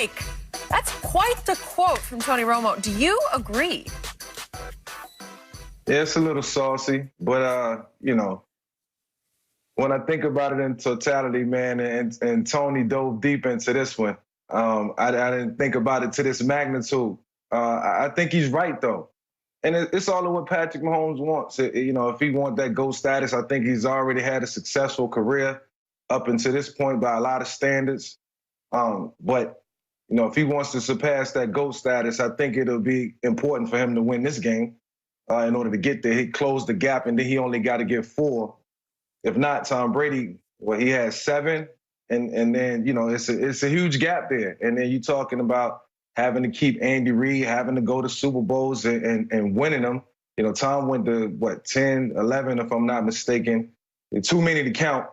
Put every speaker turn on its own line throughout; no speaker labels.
Mike, that's quite the quote from Tony Romo. Do you agree?
Yeah, it's a little saucy, but, you know, when I think about it in totality, man, and Tony dove deep into this one, I didn't think about it to this magnitude. I think he's right, though. And it's all of what Patrick Mahomes wants. You know, if he wants that GOAT status, I think he's already had a successful career up until this point by a lot of standards. But, you know, if he wants to surpass that GOAT status, I think it'll be important for him to win this game in order to get there. He closed the gap, and then he only got to get 4. If not, Tom Brady, well, he has 7. And then, you know, it's a huge gap there. And then you're talking about having to keep Andy Reid, having to go to Super Bowls and winning them. You know, Tom went to, 10, 11, if I'm not mistaken. Too many to count.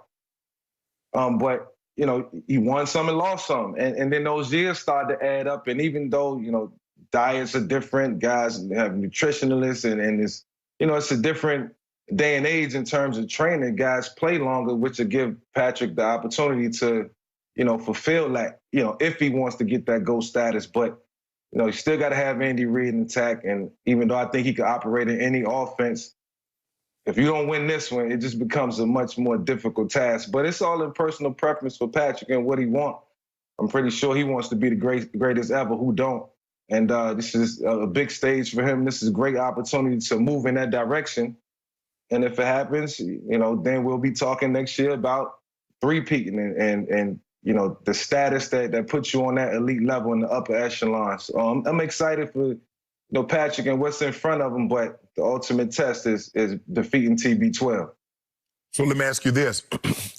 But, you know, he won some and lost some. And then those years started to add up. And even though, you know, diets are different, guys have nutritionalists, and it's, you know, it's a different day and age in terms of training. Guys play longer, which will give Patrick the opportunity to, you know, fulfill that, you know, if he wants to get that GOAT status. But, you know, you still got to have Andy Reid in attack. And even though I think he could operate in any offense, if you don't win this one, it just becomes a much more difficult task. But it's all in personal preference for Patrick and what he wants. I'm pretty sure he wants to be the greatest ever. Who don't? And this is a big stage for him. This is a great opportunity to move in that direction. And if it happens, you know, then we'll be talking next year about three-peating and you know, the status that puts you on that elite level in the upper echelon. So I'm excited for, you know, Patrick and what's in front of him, but the ultimate test is defeating TB12.
So let me ask you this.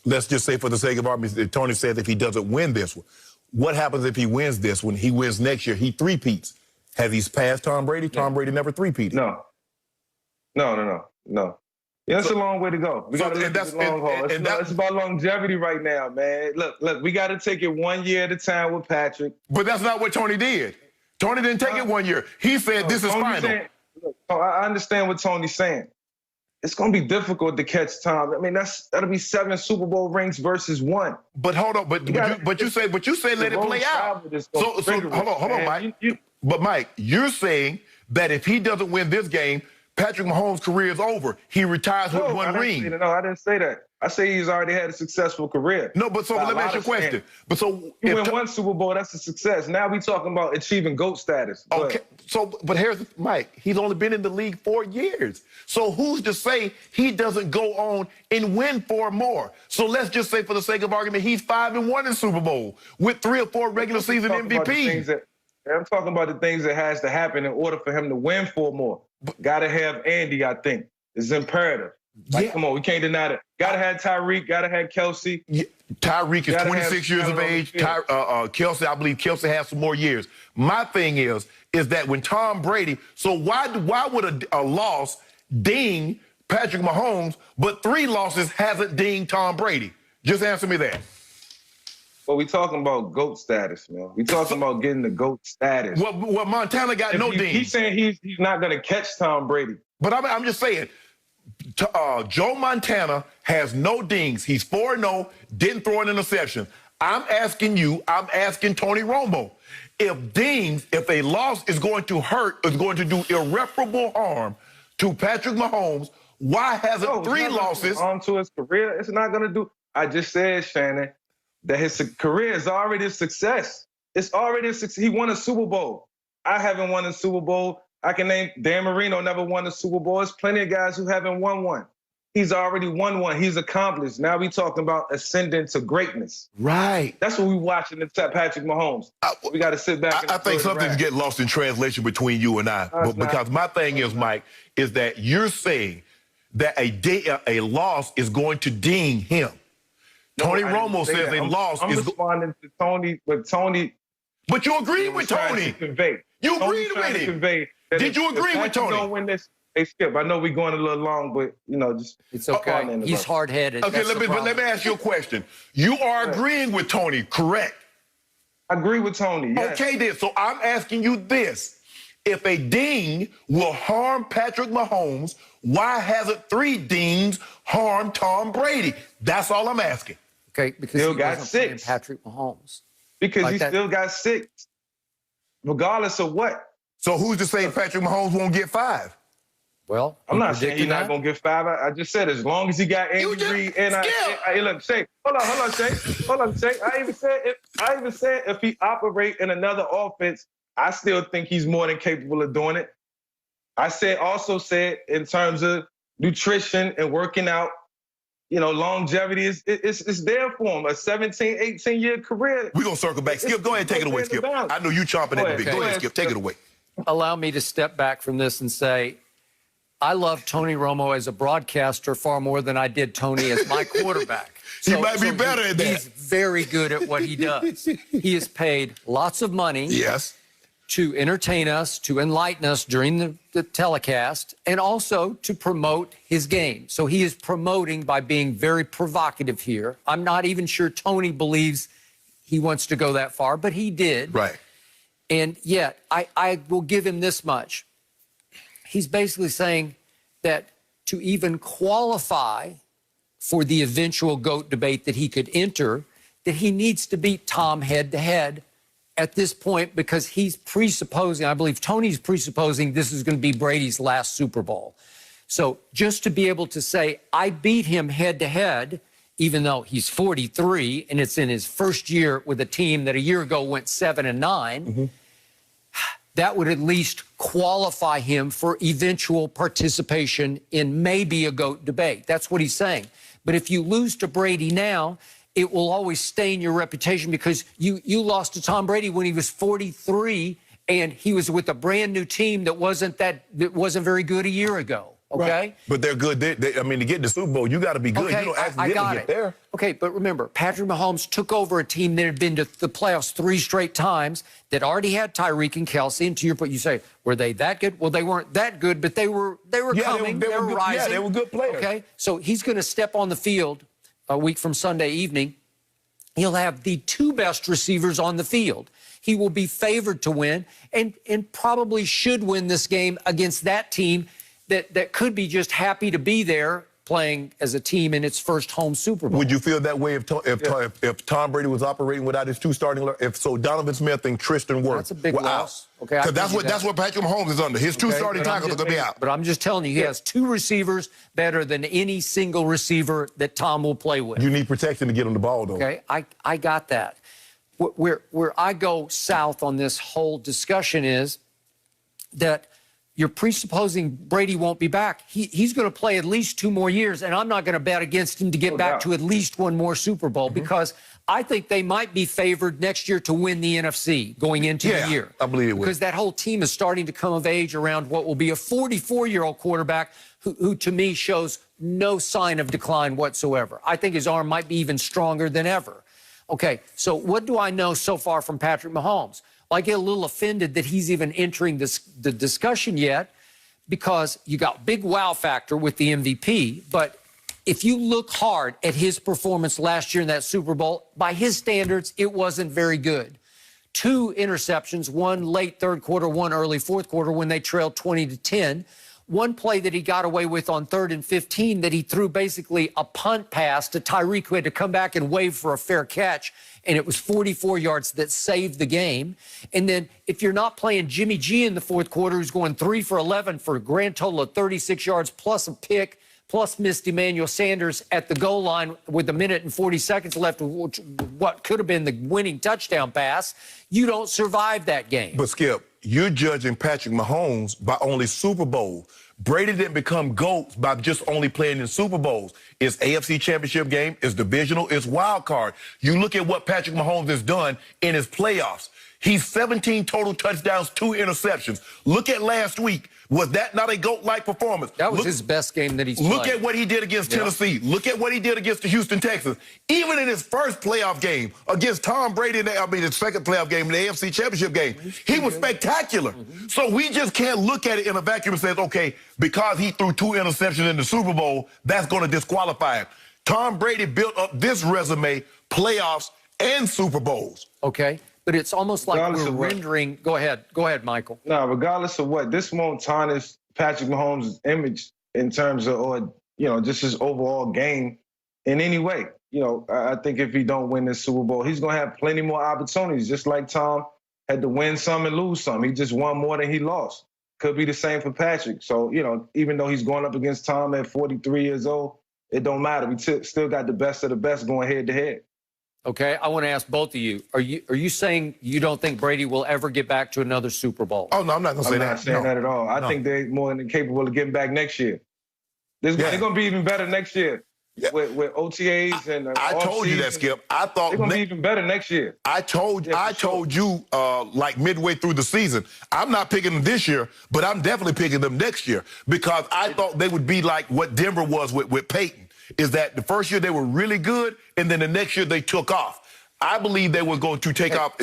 Let's just say, for the sake of argument, Tony said if he doesn't win this one, what happens if he wins this one? He wins next year. He three-peats. Has he passed Tom Brady? Tom Brady never three-peated.
No. Yeah, that's a long way to go. We got to look at the long haul. It's about longevity right now, man. Look, we got to take it 1 year at a time with Patrick.
But that's not what Tony did. Tony didn't take it 1 year. He said this is final.
I understand what Tony's saying. It's going to be difficult to catch Tom. I mean, that'll be 7 Super Bowl rings versus 1.
But hold on, but you say let it play out. So hold on, Mike. But Mike, you're saying that if he doesn't win this game, Patrick Mahomes' career is over. He retires with 1 ring.
No, I didn't say that. I say he's already had a successful career.
No, but so let me ask you a question. But so
you win 1 Super Bowl, that's a success. Now we talking about achieving GOAT status.
Okay. So, but here's Mike. He's only been in the league 4 years. So who's to say he doesn't go on and win 4 more? So let's just say, for the sake of argument, he's 5-1 in Super Bowl with 3 or 4 regular season MVPs.
I'm talking about the things that has to happen in order for him to win 4 more. Got to have Andy, I think. It's imperative. Like, come on, we can't deny that. Got to have Tyreek, got to have Kelsey.
Yeah. Tyreek is 26 years of age. Kelsey, I believe Kelsey has some more years. My thing is that when Tom Brady, so why would a loss ding Patrick Mahomes, but 3 losses hasn't dinged Tom Brady? Just answer me that.
Well, we talking about GOAT status, man. We talking about getting the GOAT status.
Well, Montana got no ding.
He's saying he's not going to catch Tom Brady.
But I'm just saying, Joe Montana has no dings. He's 4-0, didn't throw an interception. I'm asking Tony Romo, if a loss is going to hurt, is going to do irreparable harm to Patrick Mahomes, why hasn't 3 losses?
On to his career, it's not going to do. I just said, Shannon, that his career is already a success. It's already a success. He won a Super Bowl. I haven't won a Super Bowl. I can name Dan Marino never won a Super Bowl. There's plenty of guys who haven't won one. He's already won one. He's accomplished. Now we talking about ascending to greatness.
Right.
That's what we watching in Patrick Mahomes. We got to sit back.
I think something's getting lost in translation between you and I. Because my thing is, Mike, is that you're saying that a loss is going to ding him. Tony Romo says a loss is...
I'm responding to Tony,
But you agreed with Tony. You agreed with him. Did you agree with Tony?
Don't win this. Hey, Skip, I know we're going a little long, but, you know, just...
It's okay. He's hard-headed.
Okay, let me ask you a question. You are agreeing with Tony, correct?
I agree with Tony, yes.
Okay, then. So I'm asking you this. If a ding will harm Patrick Mahomes, why hasn't 3 dings harmed Tom Brady? That's all I'm asking.
Okay, because
Still
he
got
wasn't
6.
playing Patrick Mahomes.
because
like
he
that.
still got 6, regardless of what.
So who's to say Patrick Mahomes won't get 5?
Well,
I'm not saying he's not going to get 5. I just said as long as he got Andy Reid and look, Shay, hold on, Shay. I even said if he operate in another offense, I still think he's more than capable of doing it. I also said in terms of nutrition and working out, longevity it's there for him. A 17, 18-year career.
We're going to circle back. Skip, go ahead and take it away, Skip. I know you chomping at the bit. Go ahead, Skip. Take it away.
Allow me to step back from this and say, I love Tony Romo as a broadcaster far more than I did Tony as my quarterback.
He might be better at that.
He's very good at what he does. He is paid lots of money.
Yes.
To entertain us, to enlighten us during the telecast, and also to promote his game. So he is promoting by being very provocative here. I'm not even sure Tony believes he wants to go that far, but he did.
Right.
And yet, I will give him this much. He's basically saying that to even qualify for the eventual GOAT debate that he could enter, that he needs to beat Tom head-to-head at this point, because he's presupposing, I believe Tony's presupposing this is going to be Brady's last Super Bowl. So just to be able to say, I beat him head-to-head, even though he's 43 and it's in his first year with a team that a year ago went 7-9, that would at least qualify him for eventual participation in maybe a GOAT debate. That's what he's saying. But if you lose to Brady now, it will always stain your reputation, because you lost to Tom Brady when he was 43 and he was with a brand new team that wasn't very good a year ago. Okay,
right. But they're good. I mean, to get in the Super Bowl, you got to be good.
Okay,
you don't accidentally get there.
Okay, but remember, Patrick Mahomes took over a team that had been to the playoffs 3 straight times, that already had Tyreek and Kelsey. And to your point, you say, were they that good? Well, they weren't that good, but they were coming. They were rising.
Yeah, they were good players.
Okay, so he's going to step on the field a week from Sunday evening. He'll have the 2 best receivers on the field. He will be favored to win and probably should win this game against that team that could be just happy to be there playing as a team in its first home Super Bowl.
Would you feel that way if Tom Brady was operating without his 2 starting? If Donovan Smith and Tristan Wirfs
that's a big
were
loss.
Out?
Okay,
because that's what Patrick Mahomes is under. His 2 starting tackles are going to be out.
But I'm just telling you, he has 2 receivers better than any single receiver that Tom will play with.
You need protection to get him the ball, though.
Okay, I got that. Where I go south on this whole discussion is that you're presupposing Brady won't be back. He's going to play at least 2 more years, and I'm not going to bet against him to get back to at least 1 more Super Bowl, because I think they might be favored next year to win the NFC going into the year.
I believe it will.
Because that whole team is starting to come of age around what will be a 44-year-old quarterback who to me shows no sign of decline whatsoever. I think his arm might be even stronger than ever. Okay, so what do I know so far from Patrick Mahomes? I get a little offended that he's even entering the discussion yet, because you got big wow factor with the MVP. But if you look hard at his performance last year in that Super Bowl, by his standards, it wasn't very good. 2 interceptions, 1 late 3rd quarter, 1 early 4th quarter when they trailed 20-10. 1 play that he got away with on 3rd and 15 that he threw basically a punt pass to Tyreek, who had to come back and wave for a fair catch, and it was 44 yards that saved the game. And then if you're not playing Jimmy G in the 4th quarter, who's going 3 for 11 for a grand total of 36 yards plus a pick, plus missed Emmanuel Sanders at the goal line with 1 minute and 40 seconds left, what could have been the winning touchdown pass, you don't survive that game.
But, Skip, you're judging Patrick Mahomes by only Super Bowls. Brady didn't become GOAT by just only playing in Super Bowls. It's AFC Championship game, it's divisional, it's wild card. You look at what Patrick Mahomes has done in his playoffs. He's 17 total touchdowns, 2 interceptions. Look at last week. Was that not a GOAT-like performance?
That was his best game that he's played.
Look at what he did against Tennessee. Look at what he did against the Houston Texans. Even in his first playoff game against Tom Brady, his second playoff game, in the AFC Championship game, he was spectacular. So we just can't look at it in a vacuum and say, okay, because he threw 2 interceptions in the Super Bowl, that's going to disqualify him. Tom Brady built up this resume, playoffs and Super Bowls.
Okay. But it's almost like we're rendering. Go ahead, Michael.
No, regardless of what, this won't tarnish Patrick Mahomes' image in terms of, just his overall game in any way. I think if he don't win this Super Bowl, he's going to have plenty more opportunities, just like Tom had to win some and lose some. He just won more than he lost. Could be the same for Patrick. So, even though he's going up against Tom at 43 years old, it don't matter. We still got the best of the best going head to head.
Okay, I want to ask both of you. Are you saying you don't think Brady will ever get back to another Super Bowl?
Oh, no, I'm not going to say that.
I'm not saying that at all. I think they're more than capable of getting back next year. They're going to be even better next year. Yeah. With OTAs and
I told you that, Skip. I thought
they're gonna be even better next year.
I told you like midway through the season. I'm not picking them this year, but I'm definitely picking them next year because I thought they would be like what Denver was with Peyton. Is that the first year they were really good, and then the next year they took off. I believe they were going to take off.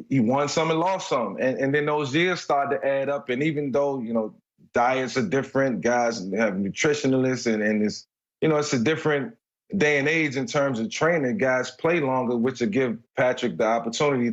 He won some and lost some. And then those years started to add up. And even though, diets are different, guys have nutritionalists and it's, it's a different day and age in terms of training. Guys play longer, which will give Patrick the opportunity to